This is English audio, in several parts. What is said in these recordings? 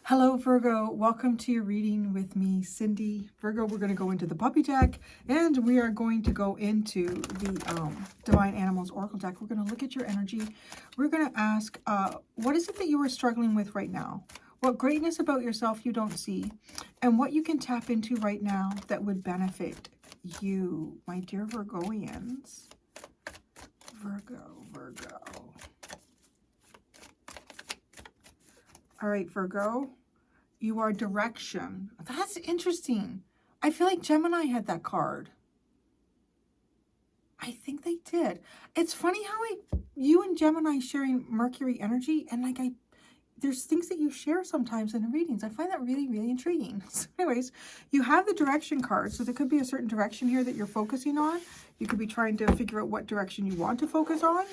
Hello, Virgo. Welcome to your reading with me, Cindy. Virgo, we're going to go into the puppy deck, and we are going to go into the Divine Animals Oracle deck. We're going to look at your energy. We're going to ask, what is it that you are struggling with right now? What greatness about yourself you don't see? And what you can tap into right now that would benefit you, my dear Virgoians. Virgo. All right, Virgo. You are direction. That's interesting. I feel like Gemini had that card. I think they did. It's funny how you and Gemini sharing Mercury energy, and like there's things that you share sometimes in the readings. I find that really, really intriguing. So anyways, you have the direction card. So there could be a certain direction here that you're focusing on. You could be trying to figure out what direction you want to focus on.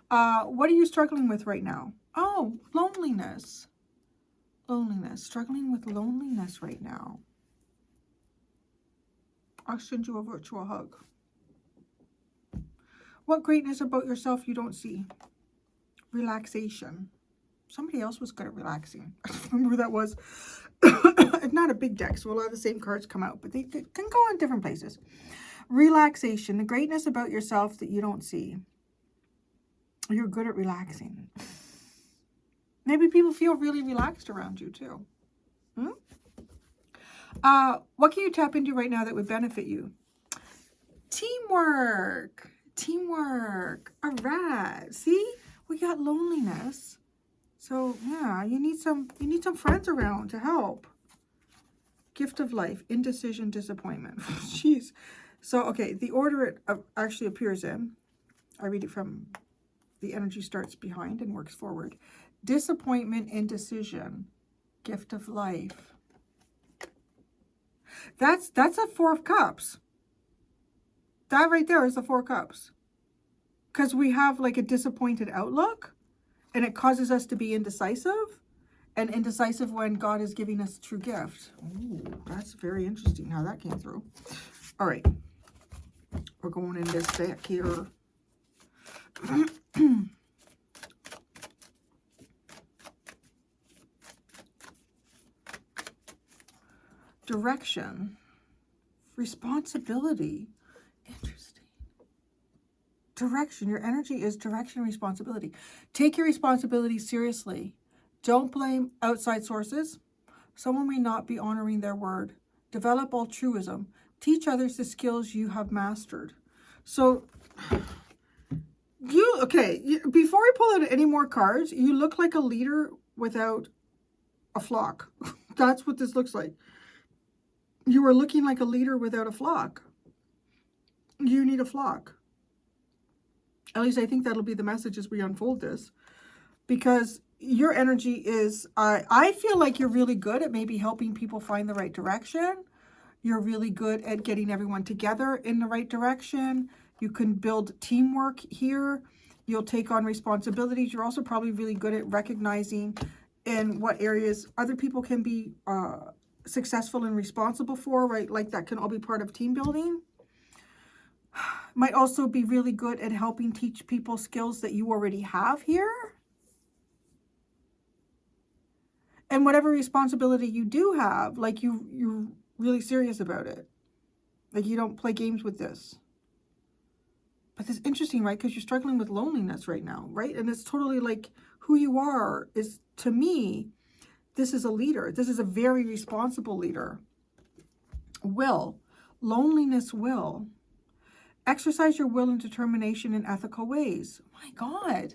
What are you struggling with right now? Oh, loneliness. Struggling with loneliness right now. I'll send you a virtual hug. What greatness about yourself you don't see? Relaxation. Somebody else was good at relaxing. I don't remember who that was. It's not a big deck, so a lot of the same cards come out, but they can go in different places. Relaxation. The greatness about yourself that you don't see. You're good at relaxing. Maybe people feel really relaxed around you too. What can you tap into right now that would benefit you? Teamwork. All right. See, we got loneliness. So yeah, you need some friends around to help. Gift of life, indecision, disappointment. Jeez. So okay, the order it actually appears in. I read it from the energy starts behind and works forward. Disappointment, indecision, gift of life. That's a Four of Cups. That right there is the Four of Cups. Because we have like a disappointed outlook, and it causes us to be indecisive, and indecisive when God is giving us a true gift. Ooh, that's very interesting how that came through. All right. We're going in this deck here. Direction, responsibility. Interesting. Direction. Your energy is direction, responsibility. Take your responsibility seriously. Don't blame outside sources. Someone may not be honoring their word. Develop altruism. Teach others the skills you have mastered. So, before I pull out any more cards, you look like a leader without a flock. That's what this looks like. You are looking like a leader without a flock. You need a flock. At least I think that'll be the message as we unfold this. Because your energy is, I feel like you're really good at maybe helping people find the right direction. You're really good at getting everyone together in the right direction. You can build teamwork here. You'll take on responsibilities. You're also probably really good at recognizing in what areas other people can be successful and responsible for, right? Like that can all be part of team building. Might also be really good at helping teach people skills that you already have here. And whatever responsibility you do have, like you're really serious about it. Like you don't play games with this. But it's interesting, right? Because you're struggling with loneliness right now, right? And it's totally like who you are is, to me, this is a leader. This is a very responsible leader. Will. Loneliness will. Exercise your will and determination in ethical ways. Oh my God.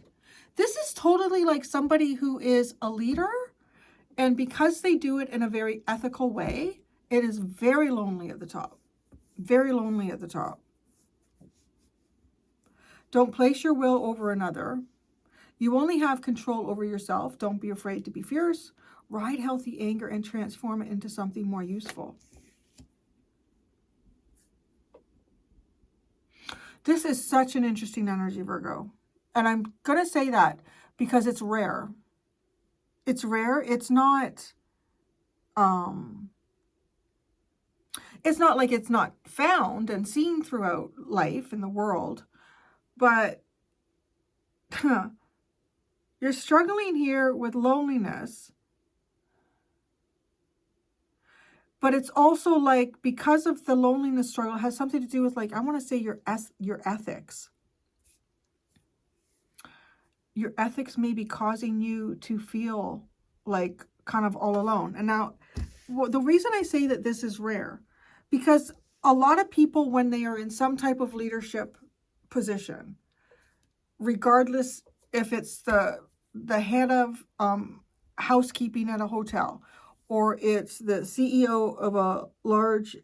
This is totally like somebody who is a leader. And because they do it in a very ethical way, it is very lonely at the top. Very lonely at the top. Don't place your will over another. You only have control over yourself. Don't be afraid to be fierce. Ride healthy anger and transform it into something more useful. This is such an interesting energy, Virgo. And I'm going to say that because it's rare. It's rare. It's not like it's not found and seen throughout life in the world. But you're struggling here with loneliness. But it's also like, because of the loneliness struggle, it has something to do with, like, I want to say your ethics. Your ethics may be causing you to feel like kind of all alone. And now, the reason I say that this is rare, because a lot of people, when they are in some type of leadership position, regardless if it's the head of housekeeping at a hotel, or it's the CEO of a large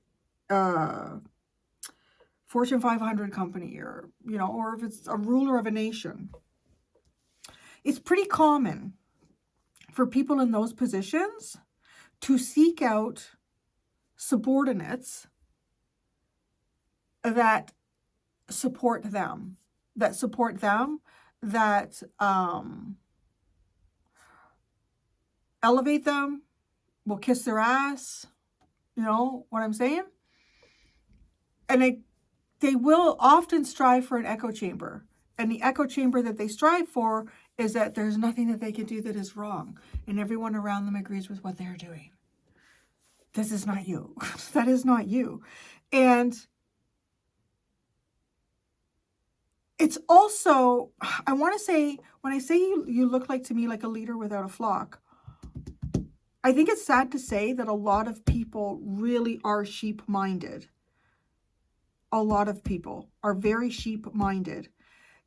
Fortune 500 company, or, you know, or if it's a ruler of a nation, it's pretty common for people in those positions to seek out subordinates that support them, that elevate them, will kiss their ass. You know what I'm saying? And they will often strive for an echo chamber. And the echo chamber that they strive for is that there's nothing that they can do that is wrong, and everyone around them agrees with what they're doing. This is not you. That is not you. And it's also, I want to say, when I say you look like, to me, like a leader without a flock, I think it's sad to say that a lot of people really are sheep-minded. A lot of people are very sheep-minded.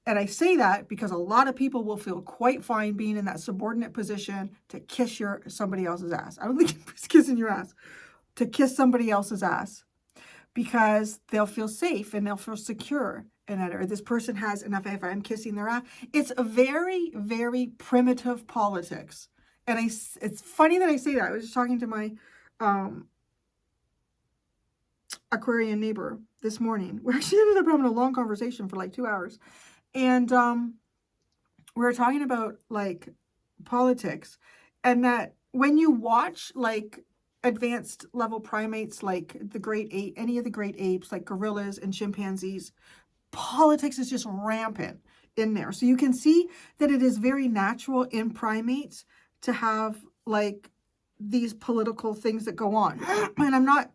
And I say that because a lot of people will feel quite fine being in that subordinate position to kiss somebody else's ass. I don't think it's kissing your ass. To kiss somebody else's ass. Because they'll feel safe and they'll feel secure in it. Or this person has enough, if I'm kissing their ass. It's a very, very primitive politics. And it's funny that I say that. I was just talking to my Aquarian neighbor this morning. We actually ended up having a long conversation for like 2 hours. And we were talking about, like, politics. And that when you watch, like, advanced level primates, like the great ape, any of the great apes, like gorillas and chimpanzees, politics is just rampant in there. So you can see that it is very natural in primates to have, like, these political things that go on. And I'm not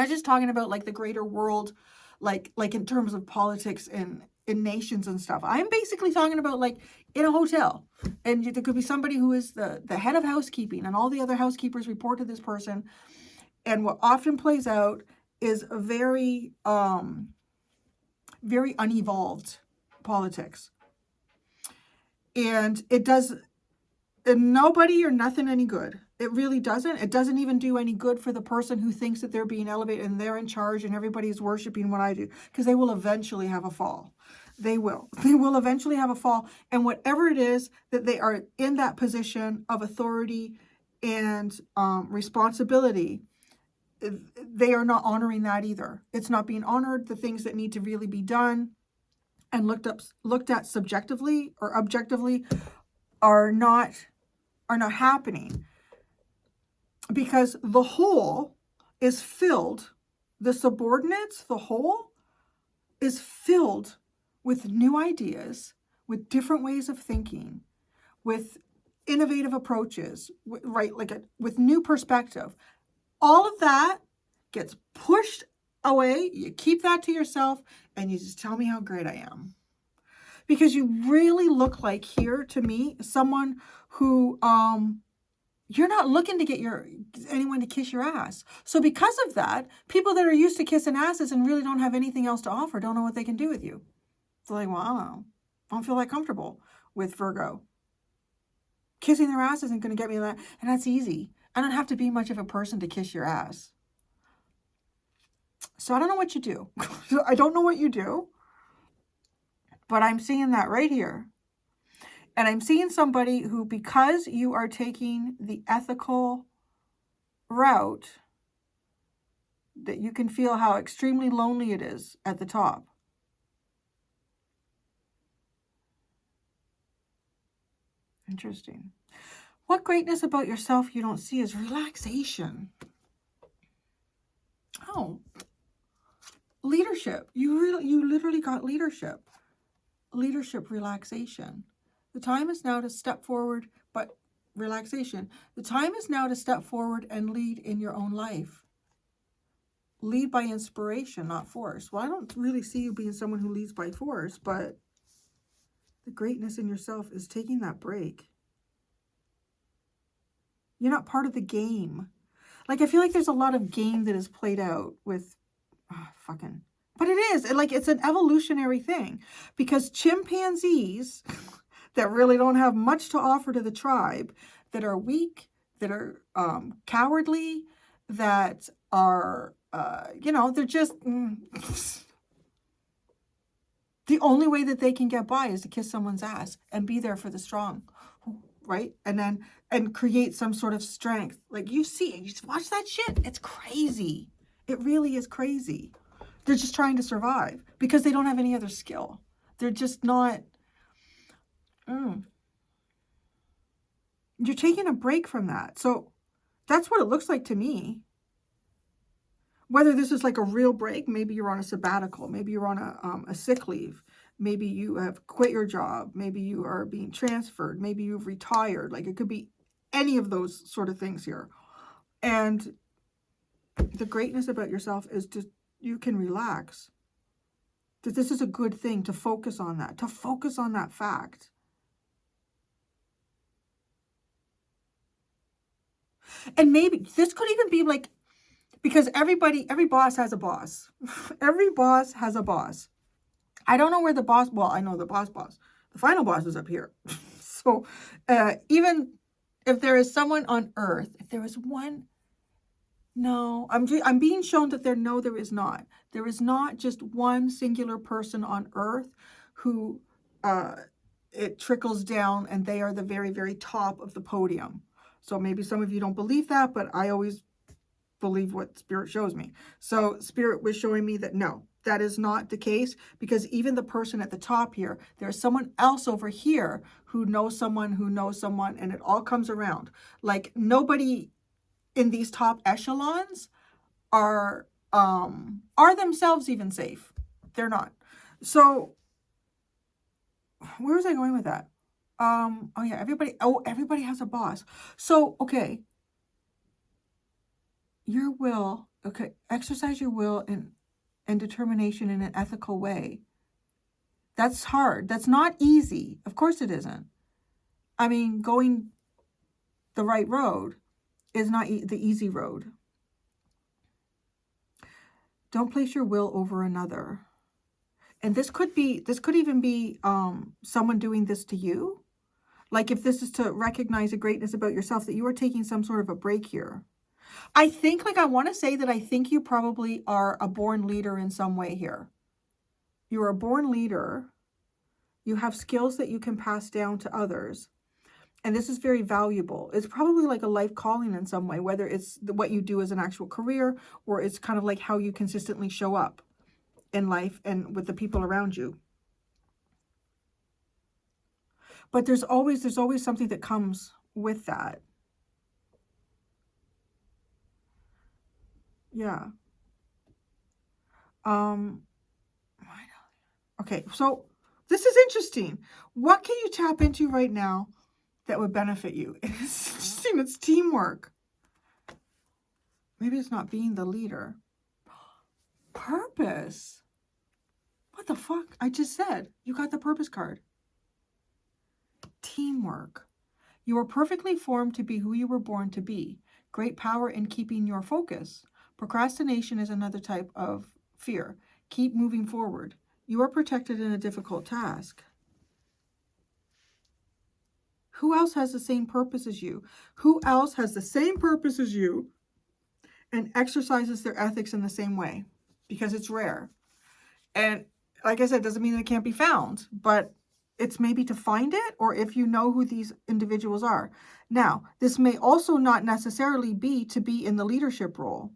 just talking about, like, the greater world, like in terms of politics in nations and stuff. I'm basically talking about, like, in a hotel, and there could be somebody who is the head of housekeeping, and all the other housekeepers report to this person. And what often plays out is a very very unevolved politics, and it does nobody or nothing any good. It really doesn't. It doesn't even do any good for the person who thinks that they're being elevated and they're in charge and everybody's worshiping what I do, because they will eventually have a fall. They will eventually have a fall. And whatever it is that they are in that position of authority and responsibility, they are not honoring that either. It's not being honored. The things that need to really be done and looked at subjectively or objectively are not happening, because the whole is filled, the subordinates, the whole is filled with new ideas, with different ways of thinking, with innovative approaches, right? With new perspective. All of that gets pushed away. You keep that to yourself and you just tell me how great I am. Because you really look like, here to me, someone who you're not looking to get anyone to kiss your ass. So because of that, people that are used to kissing asses and really don't have anything else to offer don't know what they can do with you. It's like, well, I don't know. I don't feel that comfortable with Virgo. Kissing their ass isn't going to get me that. And that's easy. I don't have to be much of a person to kiss your ass. So I don't know what you do. I don't know what you do. But I'm seeing that right here. And I'm seeing somebody who, because you are taking the ethical route, that you can feel how extremely lonely it is at the top. Interesting. What greatness about yourself you don't see is relaxation. Oh, leadership. You literally got leadership. Leadership, relaxation. The time is now to step forward, but relaxation. The time is now to step forward and lead in your own life. lead by inspiration, not force. Well, I don't really see you being someone who leads by force, but the greatness in yourself is taking that break. You're not part of the game. Like, I feel like there's a lot of game that is played out with fucking, but it is like, it's an evolutionary thing, because chimpanzees that really don't have much to offer to the tribe, that are weak, that are cowardly, that are, you know, they're just, the only way that they can get by is to kiss someone's ass and be there for the strong, right? And create some sort of strength. Like, you see, you just watch that shit. It's crazy. It really is crazy. They're just trying to survive because they don't have any other skill. They're just not. You're taking a break from that. So that's what it looks like to me. Whether this is like a real break, maybe you're on a sabbatical, maybe you're on a sick leave, maybe you have quit your job, maybe you are being transferred, maybe you've retired. Like, it could be any of those sort of things here. And the greatness about yourself is just, you can relax. That this is a good thing to focus on that, fact. And maybe this could even be like, because every boss has a boss. Every boss has a boss. I don't know where the boss, well, I know the boss. The final boss is up here. So even if there is someone on earth, if there is one, no, I'm being shown that there is not. There is not just one singular person on earth who it trickles down and they are the very, very top of the podium. So maybe some of you don't believe that, but I always believe what Spirit shows me. So Spirit was showing me that no, that is not the case, because even the person at the top here, there's someone else over here who knows someone, and it all comes around. Like, nobody in these top echelons are themselves even safe. They're not. So where was I going with that? Oh yeah, everybody has a boss. So, okay. Your will, okay, exercise your will and determination in an ethical way. That's hard. That's not easy. Of course it isn't. I mean, going the right road is not the easy road. Don't place your will over another. And this could even be someone doing this to you. Like, if this is to recognize a greatness about yourself, that you are taking some sort of a break here. I think, like, I want to say that I think you probably are a born leader in some way here. You're a born leader. You have skills that you can pass down to others. And this is very valuable. It's probably like a life calling in some way, whether it's what you do as an actual career, or it's kind of like how you consistently show up in life and with the people around you. But there's always something that comes with that. Yeah. Okay, so this is interesting. What can you tap into right now that would benefit you? It's interesting. It's teamwork. Maybe it's not being the leader. Purpose. What the fuck? I just said you got the purpose card. Teamwork. You are perfectly formed to be who you were born to be. Great power in keeping your focus. Procrastination is another type of fear. Keep moving forward. You are protected in a difficult task. Who else has the same purpose as you? Who else has the same purpose as you and exercises their ethics in the same way? Because it's rare. And like I said, doesn't mean it can't be found, but it's maybe to find it, or if you know who these individuals are. Now, this may also not necessarily be to be in the leadership role,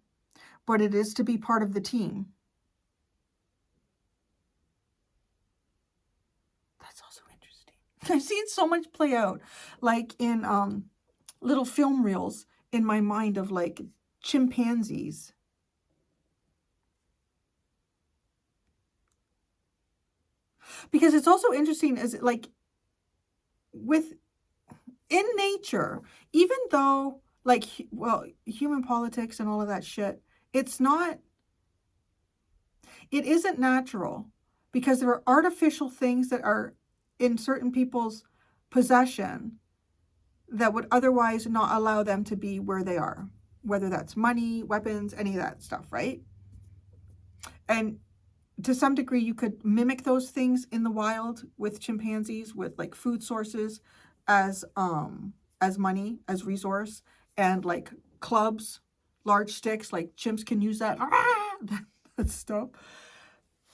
but it is to be part of the team. That's also interesting. I've seen so much play out, like in little film reels in my mind of like chimpanzees. Because it's also interesting, is like in nature, even though like, well, human politics and all of that shit, it's not It isn't natural because there are artificial things that are in certain people's possession that would otherwise not allow them to be where they are, whether that's money, weapons, any of that stuff, right? And to some degree, you could mimic those things in the wild with chimpanzees, with like food sources as money, as resource, and like clubs, large sticks, like chimps can use that, that stuff.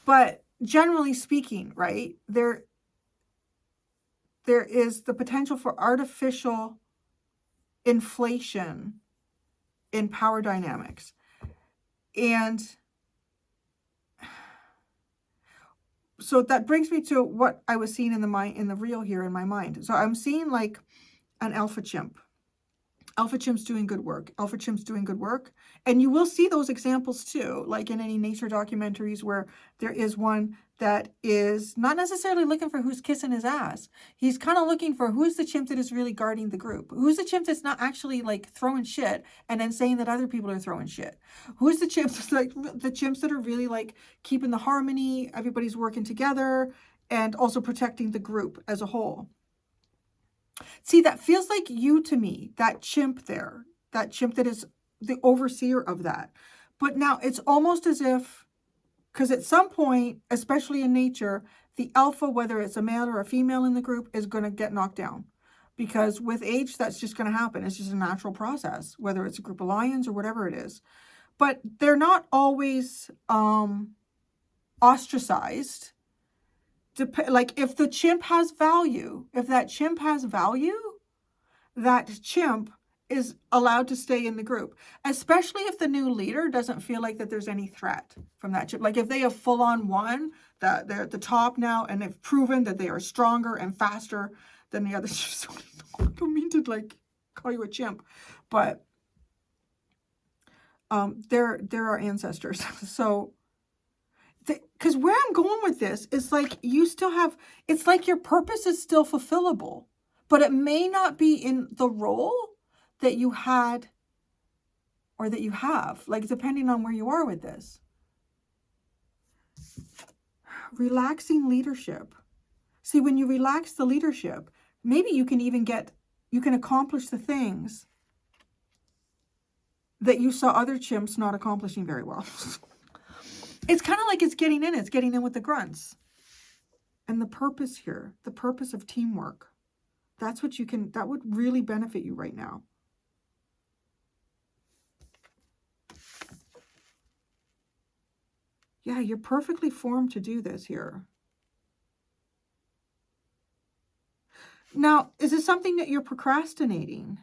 But generally speaking, right, there is the potential for artificial inflation in power dynamics. And so that brings me to what I was seeing in the reel here in my mind. So I'm seeing like an alpha chimp. Alpha chimp's doing good work. Alpha chimp's doing good work. And you will see those examples too, like in any nature documentaries where there is one that is not necessarily looking for who's kissing his ass. He's kind of looking for who's the chimp that is really guarding the group. Who's the chimp that's not actually like throwing shit and then saying that other people are throwing shit. Who's the chimp that's like the chimps that are really like keeping the harmony, everybody's working together, and also protecting the group as a whole. See, that feels like you to me, that chimp there, that chimp that is the overseer of that. But now it's almost as if, because at some point, especially in nature, the alpha, whether it's a male or a female in the group, is going to get knocked down. Because with age, that's just going to happen. It's just a natural process, whether it's a group of lions or whatever it is. But they're not always ostracized. Like if the chimp has value, if that chimp has value, that chimp is allowed to stay in the group, especially if the new leader doesn't feel like that there's any threat from that chimp. Like if they have full on won, that they're at the top now and they've proven that they are stronger and faster than the others. I don't mean to like call you a chimp, but they're our ancestors. So because where I'm going with this is like you still have, it's like your purpose is still fulfillable, but it may not be in the role that you had or that you have, like depending on where you are with this. Relaxing leadership. See, when you relax the leadership, maybe you can even you can accomplish the things that you saw other chimps not accomplishing very well. It's kind of like it's getting in with the grunts. And the purpose here, the purpose of teamwork, that's what that would really benefit you right now. Yeah, you're perfectly formed to do this here. Now, is this something that you're procrastinating?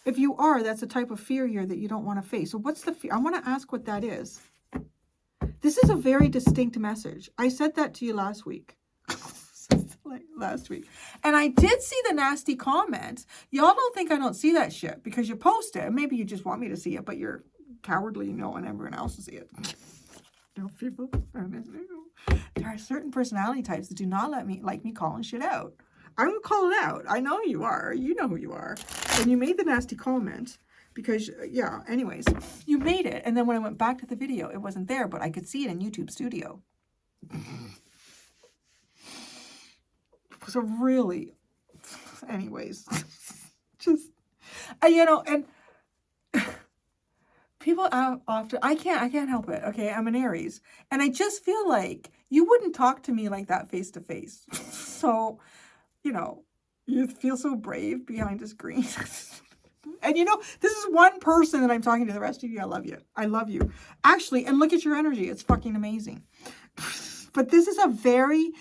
If you are, that's a type of fear here that you don't want to face. So what's the fear? I want to ask what that is. This is a very distinct message. I said that to you last week. And I did see the nasty comments. Y'all don't think I don't see that shit because you post it. Maybe you just want me to see it, but you're cowardly, and everyone else to see it. No, people. There are certain personality types that do not like me calling shit out. I'm going to call it out. I know you are. You know who you are. And you made the nasty comment. Because, yeah, anyways, you made it. And then when I went back to the video, it wasn't there, but I could see it in YouTube Studio. So really, anyways, just, and people often, I can't help it, okay? I'm an Aries. And I just feel like you wouldn't talk to me like that face to face. So, you feel so brave behind a screen. And this is one person that I'm talking to. The rest of you, I love you. I love you. Actually, and look at your energy. It's fucking amazing. But this is a very,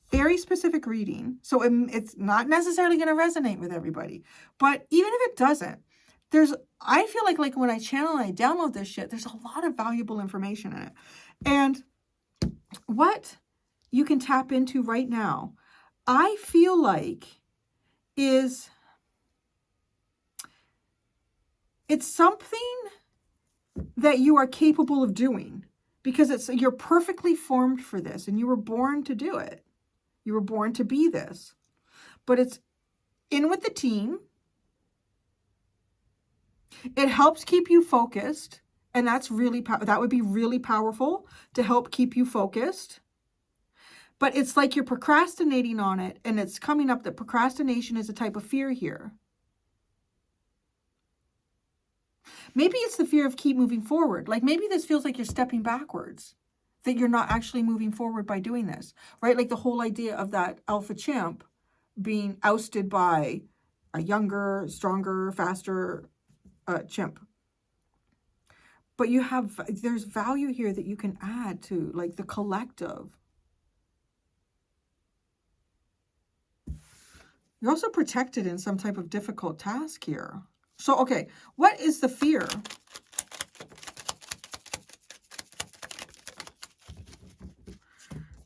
very specific reading. So it's not necessarily going to resonate with everybody. But even if it doesn't, I feel like when I channel and I download this shit, there's a lot of valuable information in it. And what you can tap into right now, I feel like is... it's something that you are capable of doing because you're perfectly formed for this and you were born to do it. You were born to be this. But it's in with the team. It helps keep you focused And that's really, that would be really powerful to help keep you focused. But it's like you're procrastinating on it, and it's coming up that procrastination is a type of fear here. Maybe it's the fear of keep moving forward. Like maybe this feels like you're stepping backwards, that you're not actually moving forward by doing this, right? Like the whole idea of that alpha chimp being ousted by a younger, stronger, faster chimp. But there's value here that you can add to like the collective. You're also protected in some type of difficult task here. So, okay, what is the fear?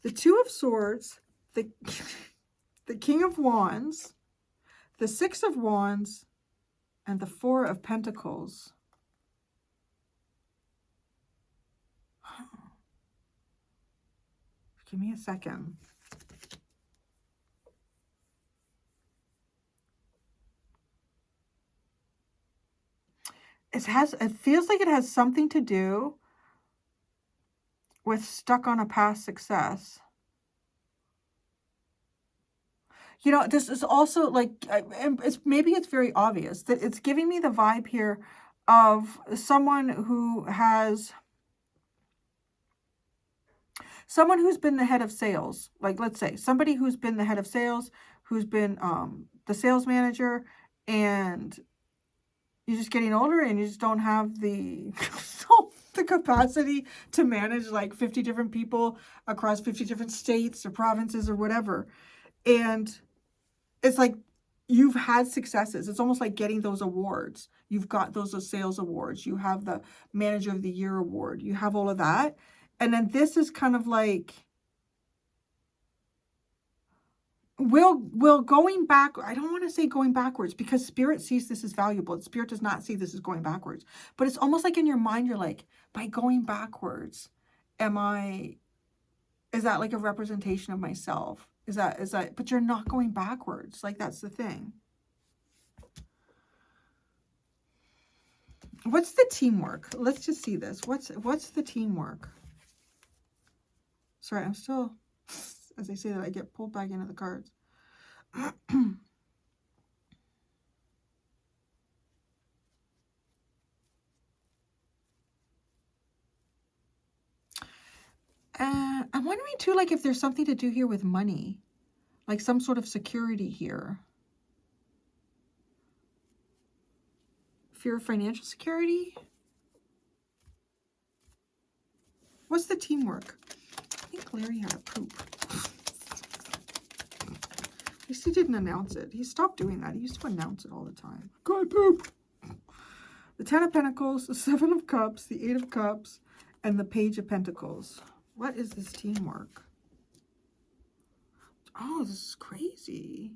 The Two of Swords, the King of Wands, the Six of Wands, and the Four of Pentacles. Give me a second. It feels like it has something to do with stuck on a past success. You know, this is also like, maybe it's very obvious that it's giving me the vibe here of someone who's been the head of sales. Like, let's say somebody who's been the head of sales, who's been the sales manager, and you're just getting older and you just don't have the capacity to manage like 50 different people across 50 different states or provinces or whatever. And it's like you've had successes. It's almost like getting those awards. You've got those sales awards. You have the Manager of the Year award. You have all of that. And then this is kind of like, will going back, I don't want to say going backwards because Spirit sees this as valuable. Spirit does not see this as going backwards. But it's almost like in your mind, you're like, by going backwards, is that like a representation of myself? Is that, but you're not going backwards. Like, that's the thing. What's the teamwork? Let's just see this. What's the teamwork? Sorry, I'm still, as I say that, I get pulled back into the cards. I'm wondering too, like if there's something to do here with money, like some sort of security here. Fear of financial security. What's the teamwork? I think Larry had a poop. At least he didn't announce it. He stopped doing that. He used to announce it all the time. Go poop. The Ten of Pentacles, the Seven of Cups, the Eight of Cups, and the Page of Pentacles. What is this teamwork? Oh, this is crazy.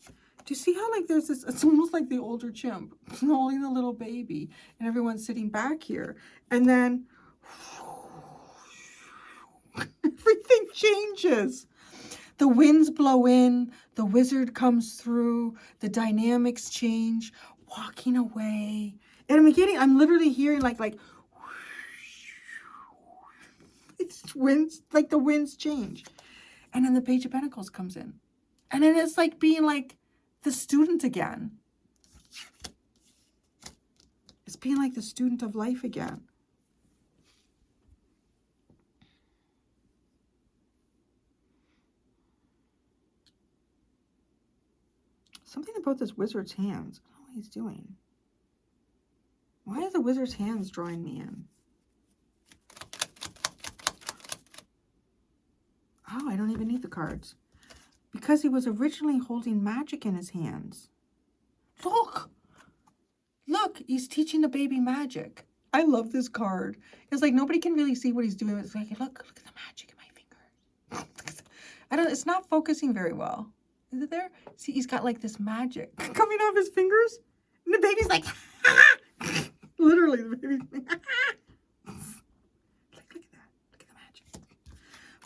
Do you see how like there's this, it's almost like the older chimp holding the little baby and everyone's sitting back here. And then everything changes. The winds blow in, the wizard comes through, the dynamics change, walking away. And I'm literally hearing like it's winds, like the winds change. And then the Page of Pentacles comes in. And then it's like being like the student again. It's being like the student of life again. Something about this wizard's hands. I don't know what he's doing. Why are the wizard's hands drawing me in? Oh, I don't even need the cards. Because he was originally holding magic in his hands. Look! Look, he's teaching the baby magic. I love this card. It's like nobody can really see what he's doing. It's like, look at the magic in my fingers. It's not focusing very well. Is it there? See, he's got like this magic coming off his fingers. And the baby's like, literally, the baby's like, look at that. Look at the magic.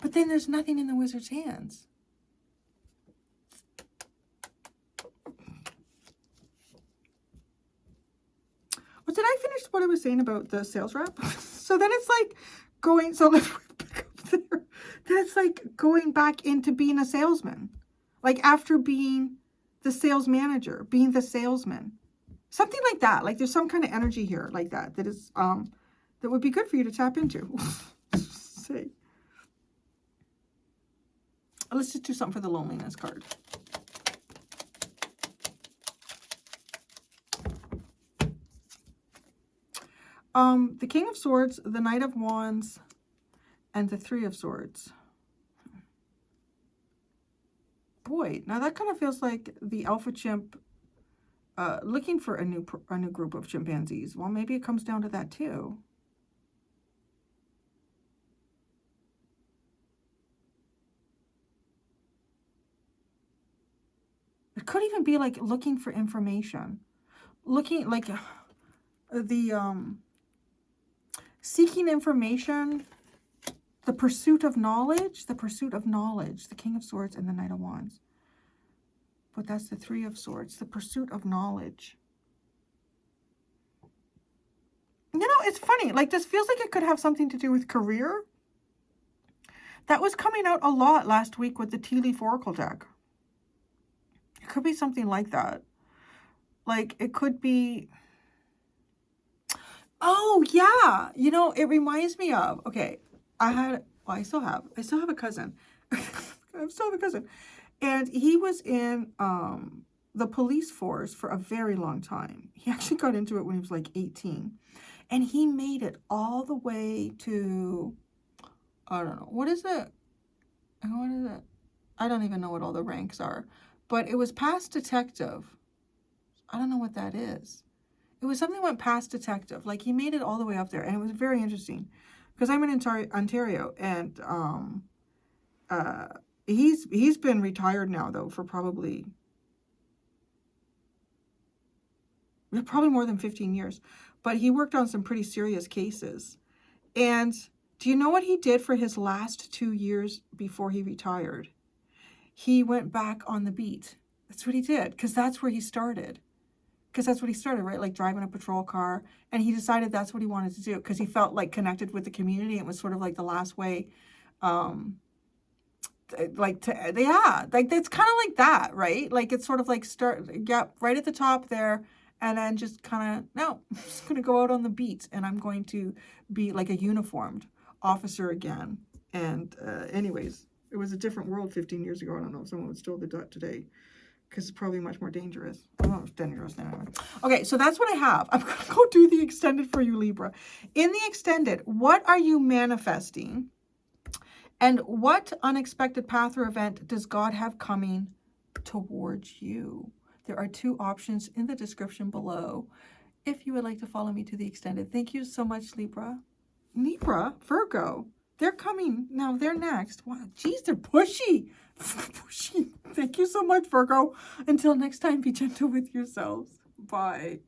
But then there's nothing in the wizard's hands. What did I finish what I was saying about the sales rep? So then it's like going, so let's pick up there. Then it's like going back into being a salesman. Like after being the sales manager, being the salesman. Something like that. Like there's some kind of energy here like that. That is, that would be good for you to tap into. See. Let's just do something for the loneliness card. The King of Swords, the Knight of Wands, and the Three of Swords. Boy, now that kind of feels like the alpha chimp looking for a new group of chimpanzees. Well, maybe it comes down to that too. It could even be like looking for information. Looking like the seeking information, the pursuit of knowledge, the King of Swords and the Knight of Wands. But that's the Three of Swords, the pursuit of knowledge. You know, it's funny, like this feels like it could have something to do with career. That was coming out a lot last week with the Tea Leaf Oracle deck. It could be something like that. Like it could be... Oh, yeah. You know, it reminds me of, okay, I still have a cousin. I still have a cousin. And he was in the police force for a very long time. He actually got into it when he was like 18. And he made it all the way to, I don't know, what is it? What is it? I don't even know what all the ranks are. But it was past detective. I don't know what that is. It was something that went past detective. Like he made it all the way up there. And it was very interesting. Because I'm in Ontario. And he's been retired now, though, for probably more than 15 years. But he worked on some pretty serious cases. And do you know what he did for his last 2 years before he retired? He went back on the beat. That's what he did. Because that's where he started. Because that's what he started, right? Like driving a patrol car. And he decided that's what he wanted to do. Because he felt like connected with the community. It was sort of like the last way, like it's kind of like that, right? Like it's sort of like right at the top there. And then just kind of, no, I'm just going to go out on the beat. And I'm going to be like a uniformed officer again. And anyways, it was a different world 15 years ago. I don't know if someone would still do that today. Because it's probably much more dangerous. Oh, it's dangerous now. Okay, so that's what I have. I'm going to go do the extended for you, Libra. In the extended, what are you manifesting? And what unexpected path or event does God have coming towards you? There are 2 options in the description below if you would like to follow me to the extended. Thank you so much, Libra. Libra, Virgo, they're coming. Now, they're next. Wow, geez, they're pushy. Pushy. Thank you so much, Virgo. Until next time, be gentle with yourselves. Bye.